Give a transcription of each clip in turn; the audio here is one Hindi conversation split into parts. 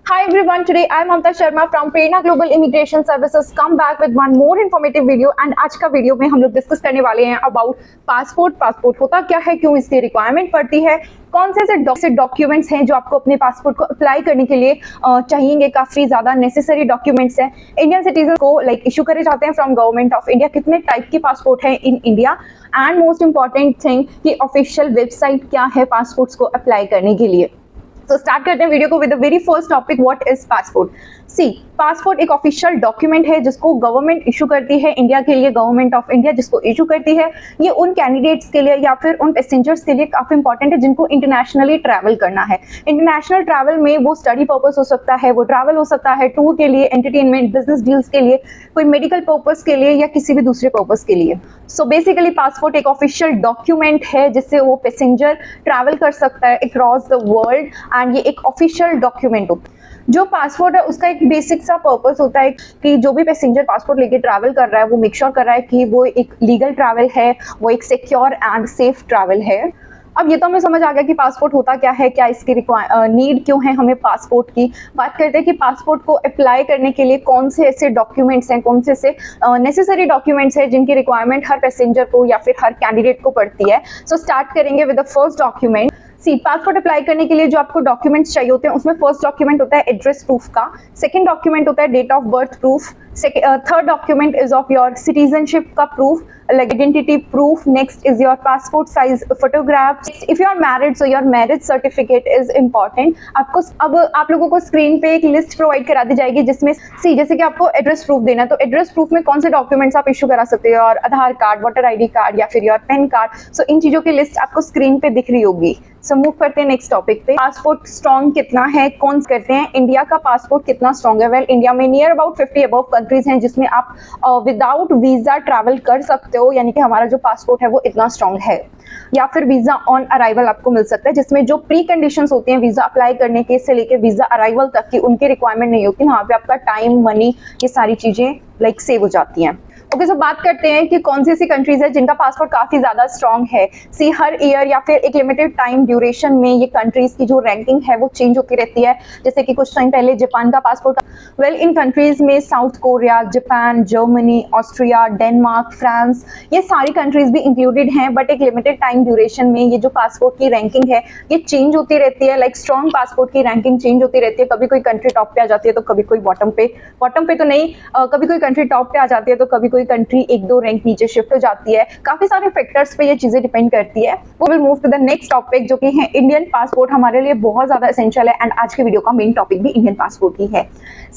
Hi everyone, today I am Mamta Sharma from Prerna Global Immigration Services. Come back with one more informative video and आज का वीडियो में हम लोग डिस्कस करने वाले हैं अबाउट पासपोर्ट होता क्या है, क्यों इसकी रिक्वायरमेंट पड़ती है, कौन से ऐसे डॉक्यूमेंट्स हैं जो आपको अपने पासपोर्ट को अप्लाई करने के लिए चाहिए। काफी ज्यादा नेसेसरी डॉक्यूमेंट्स हैं इंडियन सिटीजन को इशू करे जाते हैं फ्रॉम गवर्नमेंट ऑफ इंडिया। कितने टाइप के पासपोर्ट हैं in India and most important thing कि ऑफिशियल वेबसाइट क्या है पासपोर्ट्स को अप्लाई करने के लिए। तो स्टार्ट करते हैं वीडियो को with the very first topic, what is passport. See, passport एक ऑफिशियल डॉक्यूमेंट है जिसको गवर्नमेंट इशू करती है इंडिया के लिए। गवर्नमेंट ऑफ इंडिया जिसको इशू करती है, ये उन कैंडिडेट्स के लिए या फिर उन पैसेंजर्स के लिए काफी इंपॉर्टेंट है जिनको इंटरनेशनली ट्रैवल करना है। इंटरनेशनल ट्रैवल में वो स्टडी पर्पस हो सकता है, वो ट्रैवल हो सकता है टूर के लिए, एंटरटेनमेंट, बिजनेस डील्स के लिए, कोई मेडिकल पर्पस के लिए या किसी भी दूसरे पर्पस के लिए। सो बेसिकली पासपोर्ट एक ऑफिशियल डॉक्यूमेंट है जिससे वो पैसेंजर ट्रैवल कर सकता है अक्रॉस द वर्ल्ड एंड ये एक ऑफिशियल डॉक्यूमेंट होता है। जो पासपोर्ट है उसका एक बेसिक सा पर्पस होता है कि जो भी पैसेंजर पासपोर्ट लेके ट्रैवल कर रहा है वो मेक श्योर कर रहा है कि वो एक लीगल ट्रैवल है, वो एक सिक्योर एंड सेफ ट्रैवल है। अब ये तो हमें समझ आ गया कि पासपोर्ट होता क्या है, क्या इसकी नीड क्यों है हमें पासपोर्ट की। बात करते हैं कि पासपोर्ट को अप्लाई करने के लिए कौन से ऐसे डॉक्यूमेंट्स हैं, कौन से ऐसे नेसेसरी डॉक्यूमेंट्स हैं जिनकी रिक्वायरमेंट हर पैसेंजर को या फिर हर कैंडिडेट को पड़ती है। सो स्टार्ट करेंगे with the first document. See, passport apply करने के लिए जो आपको डॉक्यूमेंट्स चाहिए होते हैं उसमें फर्स्ट डॉक्यूमेंट होता है एड्रेस प्रूफ का, सेकंड डॉक्यूमेंट होता है date of birth proof, third document is of your citizenship का प्रूफ, like identity proof. Next is your passport size photograph. If you are married, so your marriage certificate is important. आपको अब आप लोगों को स्क्रीन पे एक लिस्ट प्रोवाइड करा दी जाएगी जिसमें सी, जैसे कि आपको एड्रेस प्रूफ देना है तो एड्रेस प्रूफ में कौन से डॉक्यूमेंट्स आप इशू करा सकते हो, और आधार कार्ड, वोटर आईडी कार्ड या फिर योर पैन कार्ड। सो इन चीजों की लिस्ट आपको स्क्रीन पे दिख रही होगी। सो मूव करते हैं नेक्स्ट टॉपिक पे। पासपोर्ट स्ट्रॉन्ग कितना है, कौन करते हैं, इंडिया का पासपोर्ट कितना स्ट्रॉन्ग है। वेल, इंडिया में नियर अबाउट 50 अबव कंट्रीज हैं जिसमें आप विदाउट वीजा ट्रैवल कर सकते हो, यानी कि हमारा जो पासपोर्ट है वो इतना स्ट्रॉन्ग है। या फिर वीजा ऑन अराइवल आपको मिल सकता है जिसमें जो प्री कंडीशंस होती हैं वीजा अप्लाई करने के से लेके वीजा अराइवल तक की उनकी रिक्वायरमेंट नहीं होती, वहां पे आपका टाइम, मनी, ये सारी चीजें सेव हो जाती हैं। ओके, सो बात करते हैं कि कौन सी ऐसी कंट्रीज है जिनका पासपोर्ट काफी ज्यादा स्ट्रॉन्ग है। सी, हर ईयर या फिर एक लिमिटेड टाइम ड्यूरेशन में ये कंट्रीज की जो रैंकिंग है वो चेंज होती रहती है। जैसे कि कुछ टाइम पहले जापान का पासपोर्ट, वेल इन कंट्रीज में south Korea, Japan, Germany, Austria, Denmark, France, ये सारी कंट्रीज भी इंक्लूडेड हैं। बट एक लिमिटेड टाइम ड्यूरेशन में ये जो पासपोर्ट की रैंकिंग है ये चेंज होती रहती है। स्ट्रॉन्ग पासपोर्ट की रैंकिंग चेंज होती रहती है। कभी कोई कंट्री टॉप पे आ जाती है तो कभी कोई बॉटम पे तो नहीं, कभी कोई कंट्री टॉप पे आ जाती है तो कभी कोई कंट्री एक दो रैंक नीचे शिफ्ट हो जाती है। काफी सारे फैक्टर्स पे ये चीजें डिपेंड करती है। We will move to the next topic जो कि है इंडियन पासपोर्ट। हमारे लिए बहुत ज्यादा एसेंशियल है एंड आज के वीडियो का मेन टॉपिक भी इंडियन पासपोर्ट ही है।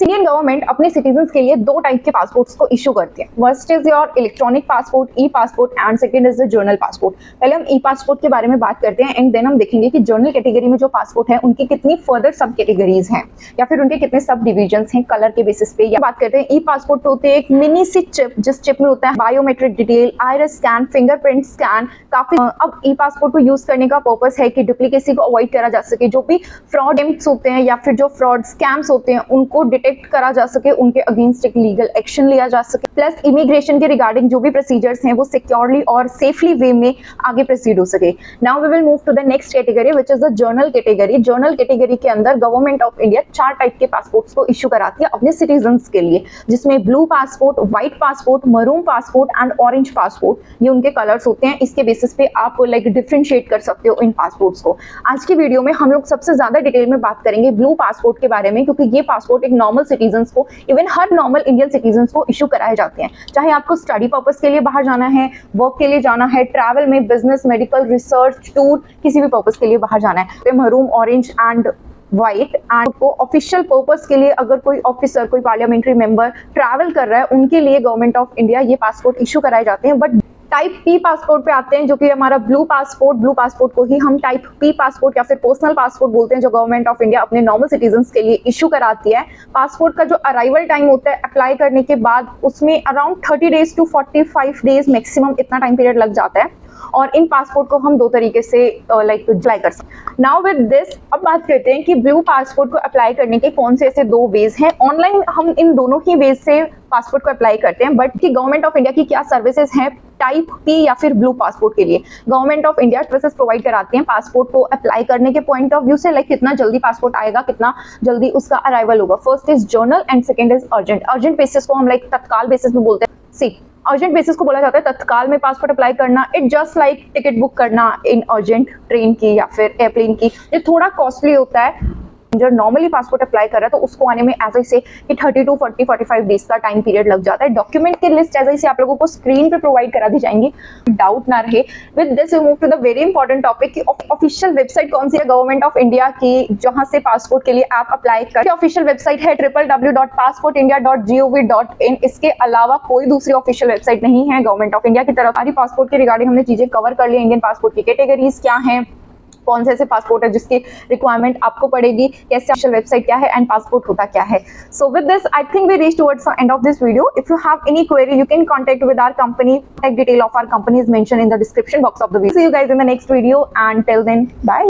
इंडियन गवर्नमेंट अपने सिटीजन्स के लिए दो टाइप के पासपोर्ट्स को इशू करती है। First is your electronic passport, E passport, and second is the journal passport. पहले हम ई पासपोर्ट के बारे में बात करते हैं एंड देन हम देखेंगे कि जर्नल कैटेगरी में जो पासपोर्ट है उनकी कितनी फर्दर सब कैटेगरीज हैं या फिर उनके कितने सब डिविजन्स हैं कलर के बेसिस पे। या बात करते हैं ई पासपोर्ट होते हैं एक मिनी सी चिप, जिस चिप में होता है biometric detail, iris scan, fingerprint scan. काफी अब ई पासपोर्ट को यूज करने का पर्पस है कि डुप्लीकेसी को अवॉइड करा जा सके, जो भी फ्रॉड अटेम्प्ट्स होते हैं या फिर जो फ्रॉड स्कैम्स होते हैं उनको डिटेक्ट करा जा सके, उनके अगेंस्ट एक लीगल एक्शन लिया जा सके, प्लस इमिग्रेशन के रिगार्डिंग जो भी प्रोसीजर्स हैं वो सिक्योरली और सेफली वे में आगे प्रोसीड हो सके। Now we will move to the next category which is the general category. General category के अंदर गवर्नमेंट ऑफ इंडिया 4 टाइप के पासपोर्ट्स को इशू कराती है अपने सिटीजन्स के लिए, जिसमें blue passport, white passport, maroon passport and orange passport, ये उनके कलर्स होते हैं। इसके बेसिस पे आप डिफरेंशिएट कर सकते हो इन पासपोर्ट्स को। आज की वीडियो में हम लोग सबसे ज्यादा डिटेल में बात करेंगे ब्लू पासपोर्ट के बारे में, क्योंकि ये पासपोर्ट एक नॉर्मल सिटीजन्स को, इवन हर नॉर्मल इंडियन सिटीजन्स को इशू कराए जाते हैं। चाहे आपको स्टडी पर्पस के लिए बाहर जाना है, वर्क के लिए जाना है, ट्रैवल में, बिजनेस, मेडिकल, रिसर्च, टूर, किसी भी पर्पस के लिए बाहर जाना है तो maroon, orange and white. And को ऑफिशियल पर्पस के लिए अगर कोई ऑफिसर, कोई पार्लियामेंट्री मेंबर ट्रैवल कर रहा है उनके लिए गवर्नमेंट ऑफ इंडिया ये पासपोर्ट इशू कराए जाते हैं। बट टाइप पी पासपोर्ट पे आते हैं जो कि हमारा ब्लू पासपोर्ट को ही हम टाइप पी पासपोर्ट या फिर पर्सनल पासपोर्ट बोलते हैं, जो गवर्नमेंट ऑफ इंडिया अपने नॉर्मल सिटीजन्स के लिए इशू कराती है। पासपोर्ट का जो अराइवल टाइम होता है अप्लाई करने के बाद उसमें around 30 days to 45 days maximum इतना टाइम पीरियड लग जाता है। और इन पासपोर्ट को हम दो तरीके से अप्लाई कर सकते हैं। नाउ विद दिस अब बात करते हैं कि ब्लू पासपोर्ट को अप्लाई करने के कौन से ऐसे दो वेज हैं। ऑनलाइन हम इन दोनों ही वेज से पासपोर्ट को अप्लाई करते हैं, बट कि गवर्नमेंट ऑफ इंडिया की क्या सर्विसेज हैं टाइप पी या फिर ब्लू पासपोर्ट के लिए। Government of India services provide कराती हैं पासपोर्ट को अप्लाई करने के पॉइंट ऑफ व्यू से, लाइक कितना जल्दी पासपोर्ट आएगा, कितना जल्दी उसका अराइवल होगा। First is journal and second is urgent. Urgent basis को हम लाइक तत्काल बेसिस में बोलते हैं। सी अर्जेंट बेसिस को बोला जाता है तत्काल में पासपोर्ट अप्लाई करना। It just like TikTok book करना इन अर्जेंट, ट्रेन की या फिर एयरप्लेन की। ये थोड़ा कॉस्टली होता है। जो नॉर्मली पासपोर्ट अप्लाई कर रहा है तो उसको आने में एज आई से कि 30 to 45 डेज का टाइम पीरियड लग जाता है। डॉक्यूमेंट की लिस्ट एज आई से आप लोगों को स्क्रीन पे प्रोवाइड करा दी जाएंगी, डाउट ना रहे। With this we move to the very important topic कि ऑफिशियल वेबसाइट कौन सी है गवर्नमेंट ऑफ इंडिया की, जहां से पासपोर्ट के लिए आप अप्लाई कर। ऑफिशियल वेबसाइट है www.passportindia.gov.in। इसके अलावा कोई दूसरी ऑफिशियल वेबसाइट नहीं है गवर्नमेंट ऑफ इंडिया की तरफ। सारी पासपोर्ट के रिगार्डिंग हमने चीजें कवर कर ली। इंडियन पासपोर्ट की कैटेगरीज क्या है, कौन से ऐसे पासपोर्ट है जिसकी रिक्वायरमेंट आपको पड़ेगी, कैसे ऑफिशियल वेबसाइट क्या है एंड पासपोर्ट होता क्या है। So with this I think we reach towards the end of this video. If you have any query you can contact with our company. Contact detail of our company is mention in the description box of the video. See you guys in the next video and till then bye.